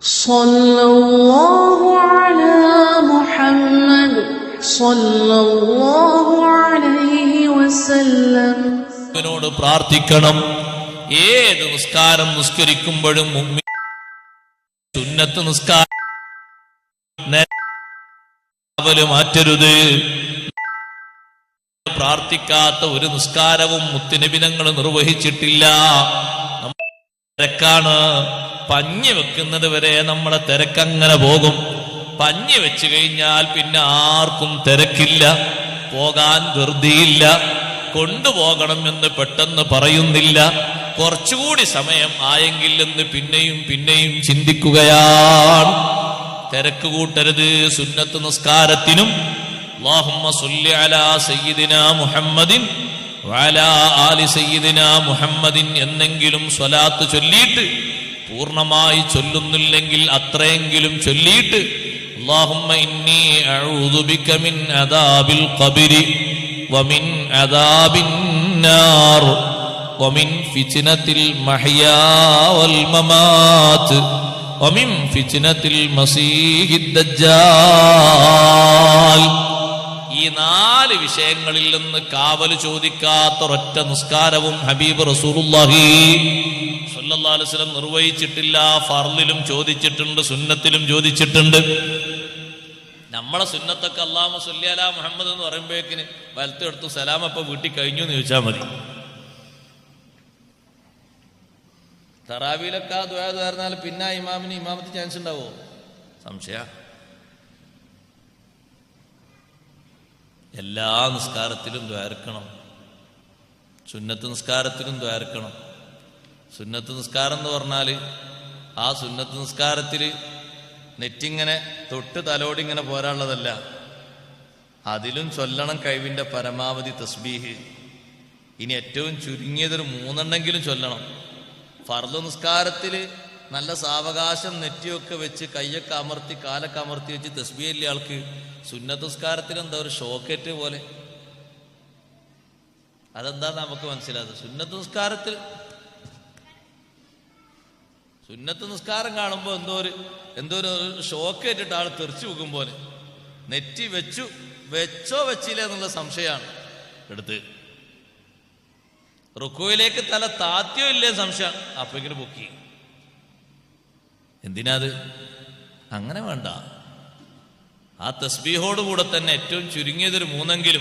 സല്ലല്ലാഹു അലാ മുഹമ്മദ് സല്ലല്ലാഹു അലൈഹി വസല്ലം. ോട് പ്രാർത്ഥിക്കണം. ഏത് നിസ്കാരം നിസ്കരിക്കുമ്പോഴും സുന്നത്ത് നിസ്കാരം മാറ്റരുത്. പ്രാർത്ഥിക്കാത്ത ഒരു നിസ്കാരവും മുത്തുനബിതങ്ങൾ നിർവഹിച്ചിട്ടില്ല. തിരക്കാണ്. പഞ്ഞി വെക്കുന്നത് വരെ നമ്മളെ തിരക്കങ്ങനെ പോകും. പഞ്ഞി വെച്ചു കഴിഞ്ഞാൽ പിന്നെ ആർക്കും തിരക്കില്ല, പോകാൻ ധൃതിയില്ല. കൊണ്ടുപോകണം എന്ന് പെട്ടെന്ന് പറയുന്നില്ല. കുറച്ചുകൂടി സമയം ആയെങ്കിൽ എന്ന് പിന്നെയും പിന്നെയും ചിന്തിക്കുകയാണ്. തിരക്ക് കൂട്ടരുത്. സുന്നത്ത് നിസ്കാരത്തിനും അല്ലാഹുമ്മ സ്വല്ലി അലാ സയ്യിദിനാ മുഹമ്മദിൻ വഅലാ ആലി സയ്യിദിനാ മുഹമ്മദിൻ എന്നെങ്കിലും സ്വലാത്ത് ചൊല്ലിയിട്ട്, പൂർണ്ണമായി ചൊല്ലുന്നില്ലെങ്കിൽ അത്രയെങ്കിലും ചൊല്ലിയിട്ട്, അല്ലാഹുമ്മ ഇന്നി അഊദു ബിക മിൻ അദാബിൽ ഖബ്രി വമിൻ അദാബിൻ നാർ വമിൻ ഫിത്നത്തിൽ മഹ്യാ വൽ മമാത്ത് വമിൻ ഫിത്നത്തിൽ മസീഹിദ് ദജ്ജാൽ. ഈ 4 വിഷയങ്ങളിൽ നിന്ന് കാവല് ചോദിക്കാത്ത ഒരൊറ്റ നിസ്കാരവും ഹബീബ് റസൂലുള്ളാഹി സ്വല്ലല്ലാഹു അലൈഹി വസല്ലം നിർവഹിച്ചിട്ടില്ല. ഫർളിലും ചോദിച്ചിട്ടുണ്ട്, സുന്നത്തിലും ചോദിച്ചിട്ടുണ്ട്. നമ്മളെ സുന്നത്തൊക്കെ അല്ലാഹുമ്മ സ്വല്ലി അലാ മുഹമ്മദ് എന്ന് പറയുമ്പോഴേക്കിന് വലത്തെടുത്തു സലാം അപ്പൊ വീട്ടിൽ കഴിഞ്ഞു എന്ന് ചോദിച്ചാൽ മതി. തറാവിയിലൊക്കെ ആ ദുആ തീർന്നാൽ പിന്നെ ഇമാമിന് ഇമാമത്ത് ചാൻസ് ഉണ്ടാവോ? സംശയ. എല്ലാ നിസ്കാരത്തിലും ദ്വാരക്കണം. സുന്നത്ത് നിസ്കാരത്തിലും ദ്വാരക്കണം. സുന്നത്ത് നിസ്കാരം എന്ന് പറഞ്ഞാൽ ആ സുന്നത്ത് നിസ്കാരത്തിൽ നെറ്റിങ്ങനെ തൊട്ട് തലോടിങ്ങനെ പോരാനുള്ളതല്ല. അതിലും ചൊല്ലണം കഴിവിൻ്റെ പരമാവധി തസ്ബീഹ്. ഇനി ഏറ്റവും ചുരുങ്ങിയതൊരു 3 ചൊല്ലണം. ഫർദ് നിസ്കാരത്തിൽ നല്ല സാവകാശം നെറ്റിയൊക്കെ വെച്ച് കയ്യൊക്കെ അമർത്തി കാലൊക്കെ അമർത്തി വെച്ച് തസ്ബീഹ് ഇല്ല ആൾക്ക്. സുന്നത്ത് നിസ്കാരത്തിൽ എന്താ ഒരു ഷോക്കേറ്റ് പോലെ. അതെന്താ നമുക്ക് മനസ്സിലാകുന്നത്? സുന്നത്ത് നിസ്കാരം കാണുമ്പോൾ എന്തോ ഒരു ഷോക്കേറ്റിട്ട് ആൾ തെറിച്ചു വെക്കും പോലെ. നെറ്റി വെച്ചോ വെച്ചില്ല എന്നുള്ള സംശയമാണ്. എടുത്ത് റുക്കുവിലേക്ക് തല താത്തിയോ ഇല്ലേ സംശയം. അപ്പോഴേക്കിന് പൊക്കി. എന്തിനാത്? അങ്ങനെ വേണ്ട. ആ തസ്ബീഹോടുകൂടെ തന്നെ ഏറ്റവും ചുരുങ്ങിയതൊരു 3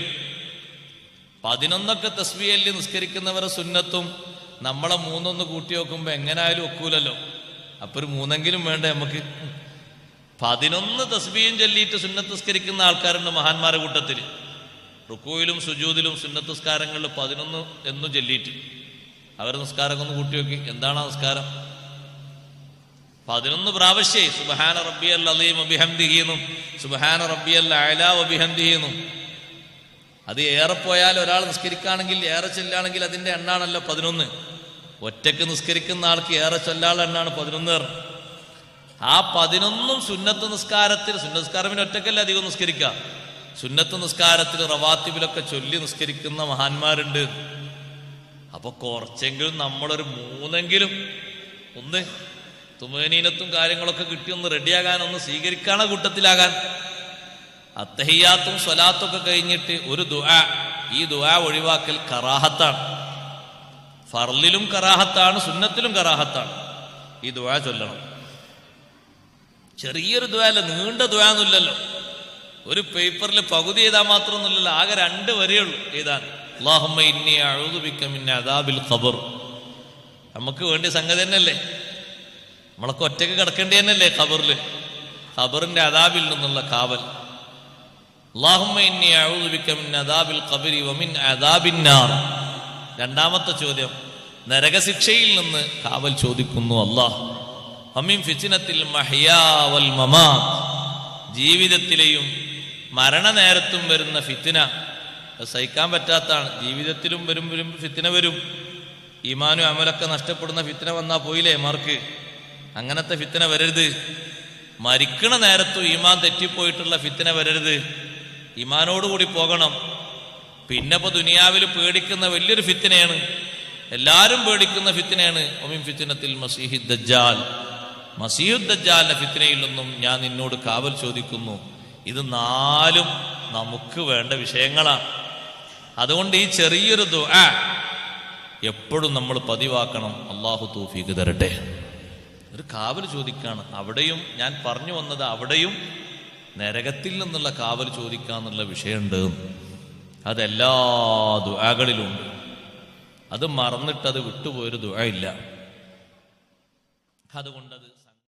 11 തസ്ബീഹല്ലേ നിസ്കരിക്കുന്നവരെ സുന്നത്തും നമ്മളെ 3 കൂട്ടി നോക്കുമ്പോ എങ്ങനായാലും ഒക്കൂലല്ലോ. അപ്പൊ ഒരു 3 വേണ്ടേ നമുക്ക്? 11 തസ്ബീഹും ചൊല്ലിയിട്ട് സുന്നത്ത് നിസ്കരിക്കുന്ന ആൾക്കാരുണ്ട് മഹാന്മാരുടെ കൂട്ടത്തിൽ. റുക്കൂയിലും സുജൂദിലും സുന്നത്ത് നിസ്കാരങ്ങളിൽ 11 എന്നും ചൊല്ലിയിട്ട് അവരുടെ നിസ്കാരം ഒന്ന് കൂട്ടി നോക്കി. എന്താണ് ആ നിസ്കാരം? 11 പ്രാവശ്യം സുബ്ഹാന റബ്ബിയൽ അളീം വബിഹംദിഹി എന്നും സുബ്ഹാന റബ്ബിയൽ അഅ്ലാ വബിഹംദിഹി എന്നും. അത് ഏറെ പോയാൽ ഒരാൾ നിസ്കരിക്കുകയാണെങ്കിൽ ഏറെ ചൊല്ലുകയാണെങ്കിൽ അതിന്റെ എണ്ണാണല്ലോ 11. ഒറ്റക്ക് നിസ്കരിക്കുന്ന ആൾക്ക് ഏറെ ചൊല്ലാനുള്ള എണ്ണാണ് 11. ആ 11 സുന്നത്ത് നിസ്കാരം പിന്നെ ഒറ്റക്കല്ലേ അധികം നിസ്കരിക്കുക. സുന്നത്ത് നിസ്കാരത്തിൽ റവാത്തിബിലൊക്കെ ചൊല്ലി നിസ്കരിക്കുന്ന മഹാന്മാരുണ്ട്. അപ്പൊ കുറച്ചെങ്കിലും നമ്മളൊരു 3 ഒന്ന് തുമനീനത്തും കാര്യങ്ങളൊക്കെ കിട്ടി ഒന്ന് റെഡിയാകാൻ, ഒന്ന് സ്വീകരിക്കാണ കൂട്ടത്തിലാകാൻ. അത്തഹിയാത്തും സ്വലാത്തൊക്കെ കഴിഞ്ഞിട്ട് ഒരു ദുആ, ഈ ദുആ ഒഴിവാക്കൽ കറാഹത്താണ്. ഫർളിലും കറാഹത്താണ്, സുന്നത്തിലും കറാഹത്താണ്. ഈ ദുആ ചൊല്ലണം. ചെറിയൊരു ദുആ അല്ല, നീണ്ട ദുആ ഒന്നുമില്ലല്ലോ. ഒരു പേപ്പറിൽ പകുതി എഴുതാൻ മാത്രമൊന്നുമില്ലല്ലോ. ആകെ 2 വരെയുള്ളൂ എഴുതാൻ. അല്ലാഹുമ്മ ഇന്നി അഊദു ബിക മിൻ അദാബിൽ ഖബർ. നമുക്ക് വേണ്ടിയ സംഗതി തന്നെയല്ലേ. നമ്മളൊക്കെ ഒറ്റക്ക് കിടക്കേണ്ടി തന്നെയല്ലേ ഖബറിൽ. ഖബറിന്റെ അദാബിൽ നിന്നുള്ള കാവൽ. അല്ലാഹുമ്മ ഇന്നി അഊദു ബിക മിൻ അദാബിൽ ഖബ്രി വമിൻ അദാബിൻ നാർ. 2ാമത്തെ ചോദ്യം, നരകശിക്ഷയിൽ നിന്ന് കാവൽ ചോദിക്കുന്നു അല്ലാഹ്. വമിൻ ഫിത്നത്തിൽ മഹ്യാ വൽ മമാത്ത്. ജീവിതത്തിലെയും മരണനേരത്തും വരുന്ന ഫിത്ന സഹിക്കാൻ പറ്റാത്തതാണ്. ജീവിതത്തിലും വരും ഫിത്ന വരും. ഈമാനും അമലൊക്കെ നഷ്ടപ്പെടുന്ന ഫിത്ന വന്നാ പോയില്ലേ മാർക്ക്. അങ്ങനത്തെ ഫിത്ന വരരുത്. മരിക്കണ നേരത്തും ഈമാൻ തെറ്റിപ്പോയിട്ടുള്ള ഫിത്ന വരരുത്. ഈമാനോടുകൂടി പോകണം. പിന്നെ ഇപ്പൊ ദുനിയാവിൽ പേടിക്കുന്ന വലിയൊരു ഫിത്നയാണ്, എല്ലാവരും പേടിക്കുന്ന ഫിത്നയാണ് ഒമിൻ ഫിത്നത്തിൽ മസീഹിദ് ദജ്ജാൽ. മസീഹുദ് ദജ്ജാലിന്റെ ഫിത്നയിൽ നിന്നും ഞാൻ നിന്നോട് കാവൽ ചോദിക്കുന്നു. ഇത് 4 നമുക്ക് വേണ്ട വിഷയങ്ങളാണ്. അതുകൊണ്ട് ഈ ചെറിയൊരു ദുആ എപ്പോഴും നമ്മൾ പതിവാക്കണം. അള്ളാഹു തൗഫീഖ് തരട്ടെ. ഒരു കാവൽ ചോദിക്കാണ്. അവിടെയും ഞാൻ പറഞ്ഞു വന്നത്, അവിടെയും നരകത്തിൽ നിന്നുള്ള കാവൽ ചോദിക്കാന്നുള്ള വിഷയമുണ്ട്. അതെല്ലാ ദുആകളിലുണ്ട്. അത് മറന്നിട്ടത് വിട്ടുപോയൊരു ദുആ ഇല്ല. അതുകൊണ്ടത്